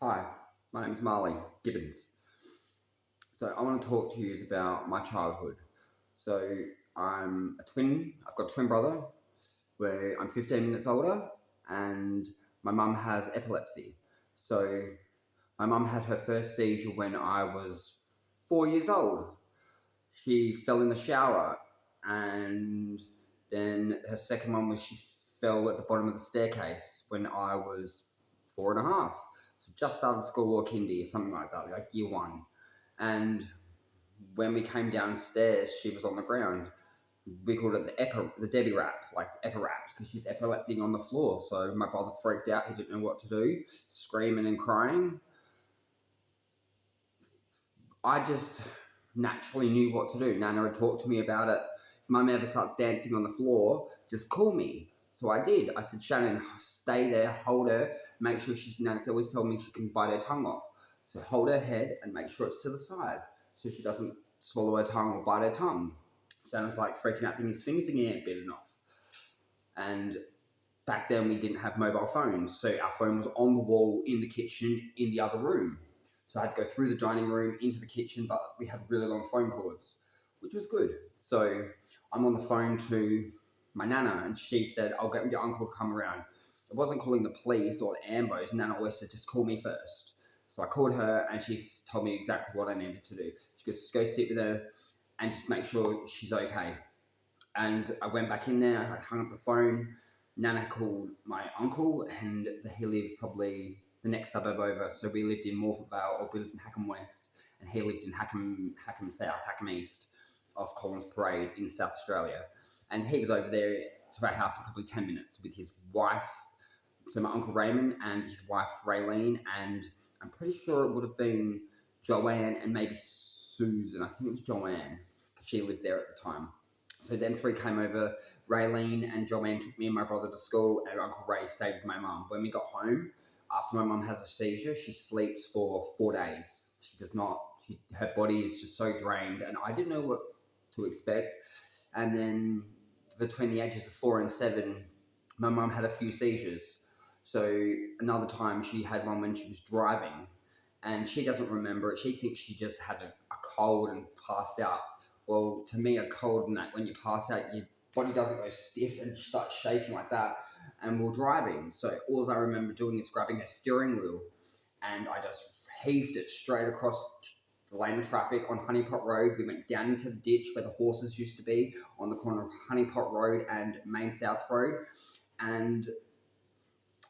Hi, my name is Marley Gibbons. So I want to talk to you about my childhood. So I'm a twin. I've got a twin brother where I'm 15 minutes older, and my mum has epilepsy. So my mum had her first seizure when I was 4 years old. She fell in the shower, and then her second one was she fell at the bottom of the staircase when I was 4.5. So just started school or kindy or something like that, like year one. And when we came downstairs, she was on the ground. We called it the Debbie rap, like epi rap, because she's epileptic on the floor. So my brother freaked out. He didn't know what to do, screaming and crying. I just naturally knew what to do. Nana had talked to me about it. If mum ever starts dancing on the floor, just call me. So I did. I said, Shannon, stay there, hold her, make sure she, Nana's always told me she can bite her tongue off. So hold her head and make sure it's to the side so she doesn't swallow her tongue or bite her tongue. Shannon's like freaking out, thinking his fingers ain't bitten off. And back then we didn't have mobile phones. So our phone was on the wall in the kitchen in the other room. So I had to go through the dining room into the kitchen, but we had really long phone cords, which was good. So I'm on the phone to my nana, and she said, I'll get your uncle to come around. I wasn't calling the police or the ambos. Nana always said, just call me first. So I called her, and she told me exactly what I needed to do. She goes, just go sit with her and just make sure she's okay. And I went back in there, I hung up the phone. Nana called my uncle, and he lived probably the next suburb over. So we lived in Morphet Vale, or we lived in Hackham West, and he lived in Hackham South, Hackham East of Collins Parade in South Australia. And he was over there to our house in probably 10 minutes with his wife, so my uncle Raymond, and his wife Raylene, and I'm pretty sure it would have been Joanne and maybe Susan. I think it was Joanne, because she lived there at the time. So them three came over. Raylene and Joanne took me and my brother to school, and Uncle Ray stayed with my mum. When we got home, after my mum has a seizure, she sleeps for 4 days. She does not. Her body is just so drained, and I didn't know what to expect. And then between the ages of 4 and 7, my mum had a few seizures. So another time she had one when she was driving, and she doesn't remember it. She thinks she just had a cold and passed out. Well, to me, a cold and that, when you pass out, your body doesn't go stiff and start shaking like that. And we're driving, so all I remember doing is grabbing a steering wheel, and I just heaved it straight across the lane of traffic on Honeypot Road. We went down into the ditch where the horses used to be on the corner of Honeypot Road and Main South Road, and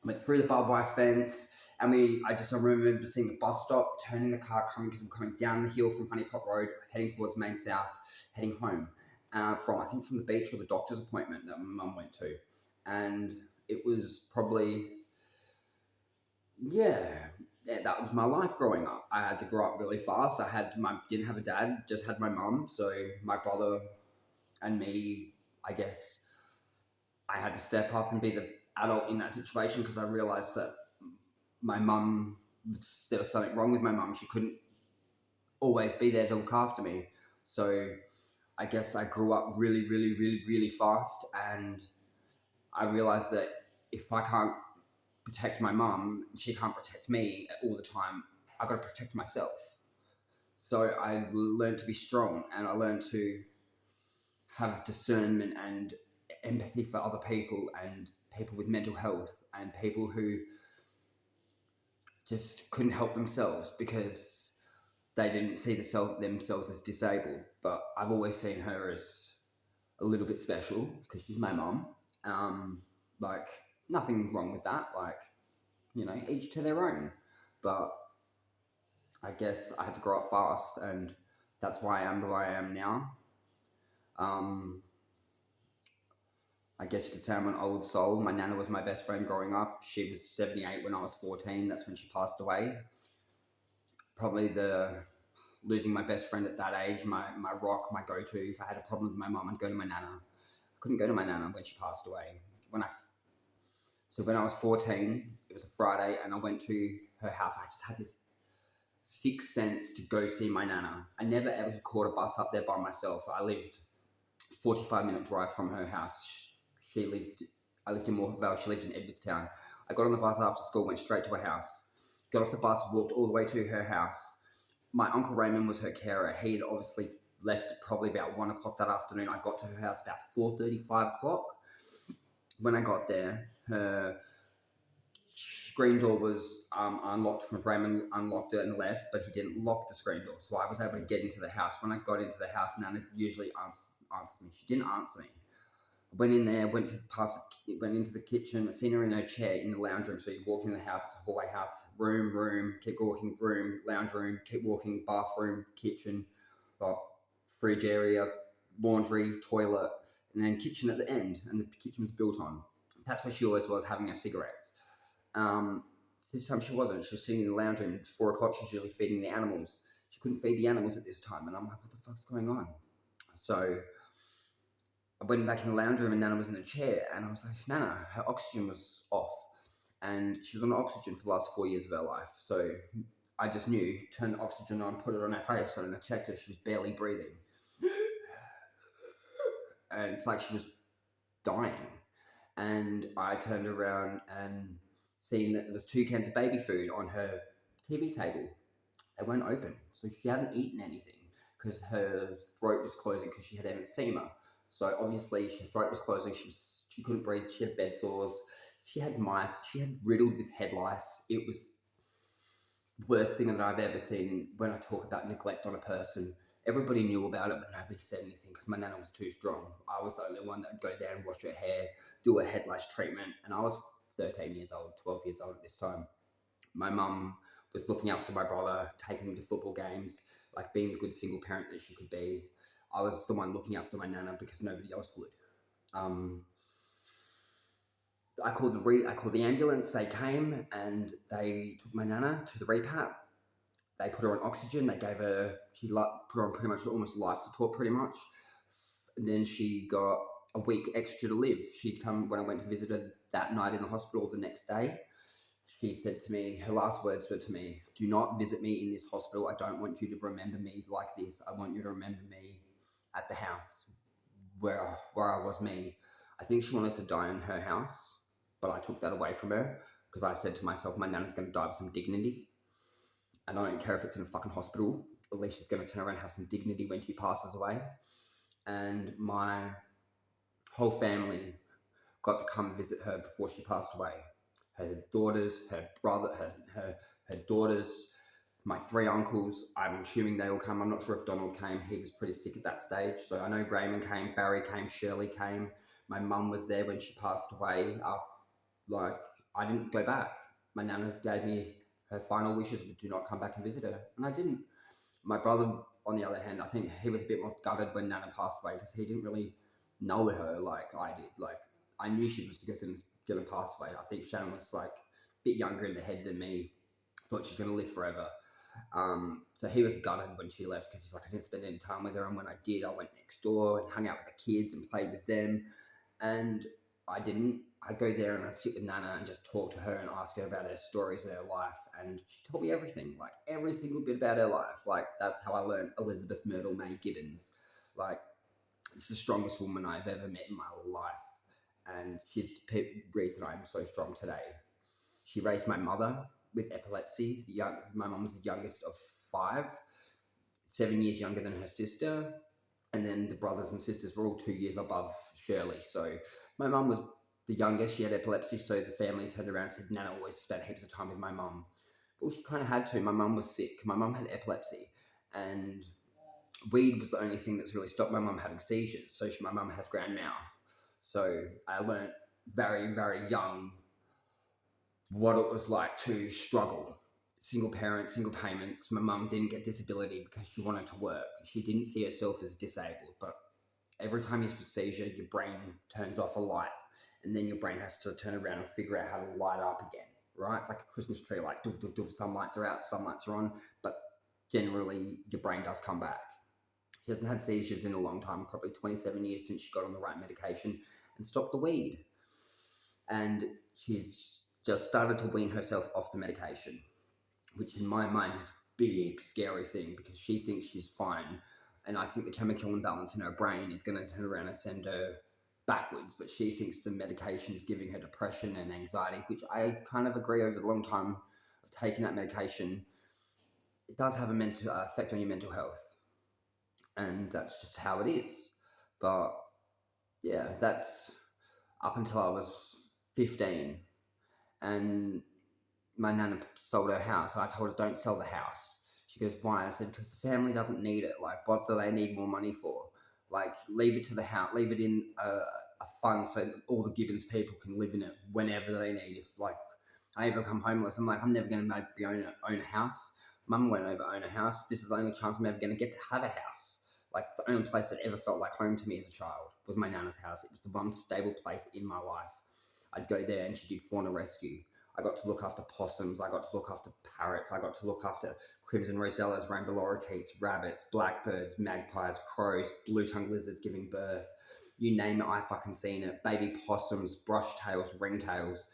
went through the barbed wire fence. And I just remember seeing the bus stop, turning the car coming, because we're coming down the hill from Honeypot Road, heading towards Main South, heading home from the beach or the doctor's appointment that my mum went to. And it was probably, yeah, that was my life growing up. I had to grow up really fast. Didn't have a dad, just had my mum. So my brother and me, I guess I had to step up and be the adult in that situation, because I realized that my mum, there was something wrong with my mum. She couldn't always be there to look after me. So I guess I grew up really, really, really, really fast, and I realized that if I can't protect my mum, she can't protect me all the time. I got to protect myself. So I learned to be strong, and I learned to have discernment and empathy for other people, and people with mental health, and people who just couldn't help themselves because they didn't see themselves as disabled. But I've always seen her as a little bit special because she's my mom. Like, nothing wrong with that. Like, each to their own. But I guess I had to grow up fast, and that's why I am the way I am now. Um, I guess you could say I'm an old soul. My nana was my best friend growing up. She was 78 when I was 14. That's when she passed away. Probably losing my best friend at that age, my rock, my go-to. If I had a problem with my mum, I'd go to my nana. I couldn't go to my nana when she passed away. So when I was 14, it was a Friday, and I went to her house. I just had this sixth sense to go see my nana. I never ever caught a bus up there by myself. I lived 45-minute drive from her house. I lived in Morphet Vale. She lived in Edwardstown. I got on the bus after school, went straight to her house. got off the bus, walked all the way to her house. My Uncle Raymond was her carer. He'd obviously left at probably about 1 o'clock that afternoon. I got to her house about 4:35. When I got there, her screen door was unlocked. Raymond unlocked it and left, but he didn't lock the screen door, so I was able to get into the house. When I got into the house, Nana usually answered me. She didn't answer me. I went in there, went into the kitchen, seen her in her chair in the lounge room. So you walk in the house, it's a hallway house, room, keep walking, room, lounge room, keep walking, bathroom, kitchen, fridge area, laundry, toilet, and then kitchen at the end. And the kitchen was built on. That's where she always was, having her cigarettes. This time she wasn't. She was sitting in the lounge room. At 4 o'clock, she's usually feeding the animals. She couldn't feed the animals at this time, and I'm like, what the fuck's going on? So I went back in the lounge room, and Nana was in the chair, and I was like, Nana, her oxygen was off, and she was on oxygen for the last 4 years of her life. So I just knew, turned the oxygen on, put it on her face, and I checked her. She was barely breathing, and it's like she was dying. And I turned around and seen that there was 2 cans of baby food on her TV table. They weren't open, so she hadn't eaten anything because her throat was closing because she had emphysema. So obviously her throat was closing. She couldn't breathe. She had bed sores. She had mice. She had riddled with head lice. It was the worst thing that I've ever seen. When I talk about neglect on a person, everybody knew about it, but nobody said anything because my nana was too strong. I was the only one that would go there and wash her hair, do a head lice treatment, and I was 13 years old, 12 years old at this time. My mum was looking after my brother, taking him to football games, like being the good single parent that she could be. I was the one looking after my nana because nobody else would. I called the ambulance. They came and they took my nana to the repap. They put her on oxygen. They gave her, put her on pretty much almost life support, pretty much. And then she got a week extra to live. She'd come when I went to visit her that night in the hospital. The next day, she said to me, her last words were to me, "Do not visit me in this hospital. I don't want you to remember me like this. I want you to remember me at the house where I was me." I think she wanted to die in her house, but I took that away from her because I said to myself, my nana's going to die with some dignity. And I don't care if it's in a fucking hospital. At least she's going to turn around and have some dignity when she passes away. And my whole family got to come visit her before she passed away. Her daughters, her brother, her daughters, my 3 uncles. I'm assuming they all come. I'm not sure if Donald came. He was pretty sick at that stage. So I know Raymond came, Barry came, Shirley came. My mum was there when she passed away. I didn't go back. My nana gave me her final wishes, but do not come back and visit her. And I didn't. My brother, on the other hand, I think he was a bit more gutted when Nana passed away because he didn't really know her like I did. Like, I knew she was going to pass away. I think Shannon was like a bit younger in the head than me. Thought she was going to live forever. So he was gutted when she left because he's like, I didn't spend any time with her. And when I did, I went next door and hung out with the kids and played with them. And I didn't. I'd go there and I'd sit with Nana and just talk to her and ask her about her stories of her life. And she told me everything, like every single bit about her life. Like, that's how I learned Elizabeth Myrtle May Gibbons. Like, it's the strongest woman I've ever met in my life. And she's the reason I'm so strong today. She raised my mother with epilepsy. My mum was the youngest of 5, 7 years younger than her sister. And then the brothers and sisters were all 2 years above Shirley. So my mum was the youngest. She had epilepsy, so the family turned around and said, Nana always spent heaps of time with my mum. Well, she kind of had to. My mum was sick. My mum had epilepsy. And weed was the only thing that's really stopped my mum having seizures. So my mum has grand mal. So I learnt very, very young what it was like to struggle. Single parents, single payments. My mum didn't get disability because she wanted to work. She didn't see herself as disabled, but every time you have a seizure, your brain turns off a light, and then your brain has to turn around and figure out how to light up again, right? It's like a Christmas tree, like doof, doof, doof. Some lights are out, some lights are on, but generally your brain does come back. She hasn't had seizures in a long time, probably 27 years since she got on the right medication and stopped the weed. And she's just started to wean herself off the medication, which in my mind is a big, scary thing because she thinks she's fine. And I think the chemical imbalance in her brain is going to turn around and send her backwards. But she thinks the medication is giving her depression and anxiety, which I kind of agree over the long time of taking that medication, it does have a mental effect on your mental health, and that's just how it is. But yeah, that's up until I was 15, and my nana sold her house. I told her, don't sell the house. She goes, why? I said, because the family doesn't need it. Like, what do they need more money for? Like, leave it to the house, leave it in a fund so that all the Gibbons people can live in it whenever they need. If, like, I ever come homeless, I'm like, I'm never going to own a house. Mum won't ever own a house. This is the only chance I'm ever going to get to have a house. Like, the only place that ever felt like home to me as a child was my nana's house. It was the one stable place in my life. I'd go there and she did fauna rescue. I got to look after possums. I got to look after parrots. I got to look after crimson rosellas, rainbow lorikeets, rabbits, blackbirds, magpies, crows, blue-tongued lizards giving birth. You name it, I fucking seen it. Baby possums, brush-tails, ringtails.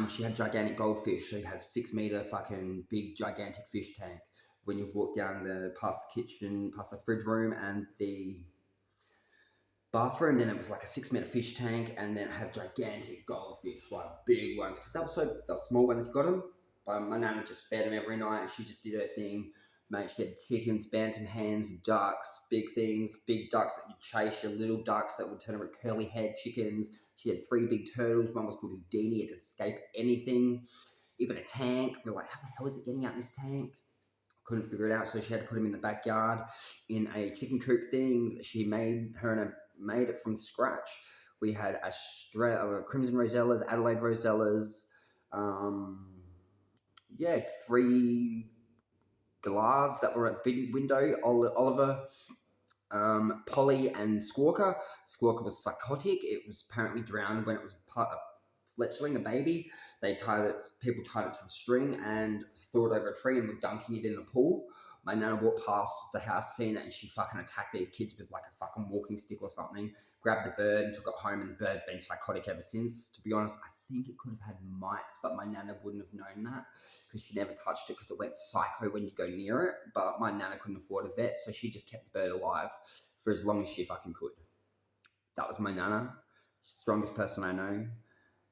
She had gigantic goldfish. She had 6-meter fucking big gigantic fish tank. When you walk down past the kitchen, past the fridge room and the bathroom, then it was like a 6-meter fish tank, and then it had gigantic goldfish, like big ones, because they were small when you got them. But my nana just fed them every night. She just did her thing. Mate, she had chickens, bantam hens, ducks, big things, big ducks that you'd chase, your little ducks that would turn over curly head chickens. She had 3 big turtles. One was called Houdini. It could escape anything, even a tank. We were like, how the hell is it getting out this tank? Couldn't figure it out, so she had to put him in the backyard in a chicken coop thing that she made. Made it from scratch. We had Crimson Rosellas, Adelaide Rosellas, 3 galahs that were at the window. Oliver, Polly, and Squawker. Squawker was psychotic. It was apparently drowned when it was fletchling, a baby. People tied it to the string and threw it over a tree and were dunking it in the pool. My nana walked past the house, seen it, and she fucking attacked these kids with like a fucking walking stick or something, grabbed the bird and took it home, and the bird's been psychotic ever since. To be honest, I think it could have had mites, but my nana wouldn't have known that because she never touched it because it went psycho when you go near it. But my nana couldn't afford a vet, so she just kept the bird alive for as long as she fucking could. That was my nana, strongest person I know.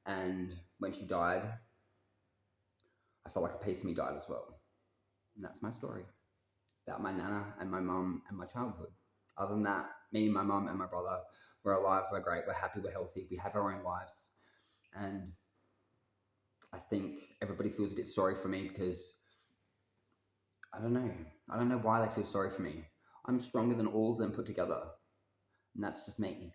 And when she died, I felt like a piece of me died as well. And that's my story about my nana and my mum and my childhood. Other than that, me, my mum, and my brother, we're alive, we're great, we're happy, we're healthy, we have our own lives. And I think everybody feels a bit sorry for me because I don't know why they feel sorry for me. I'm stronger than all of them put together. And that's just me.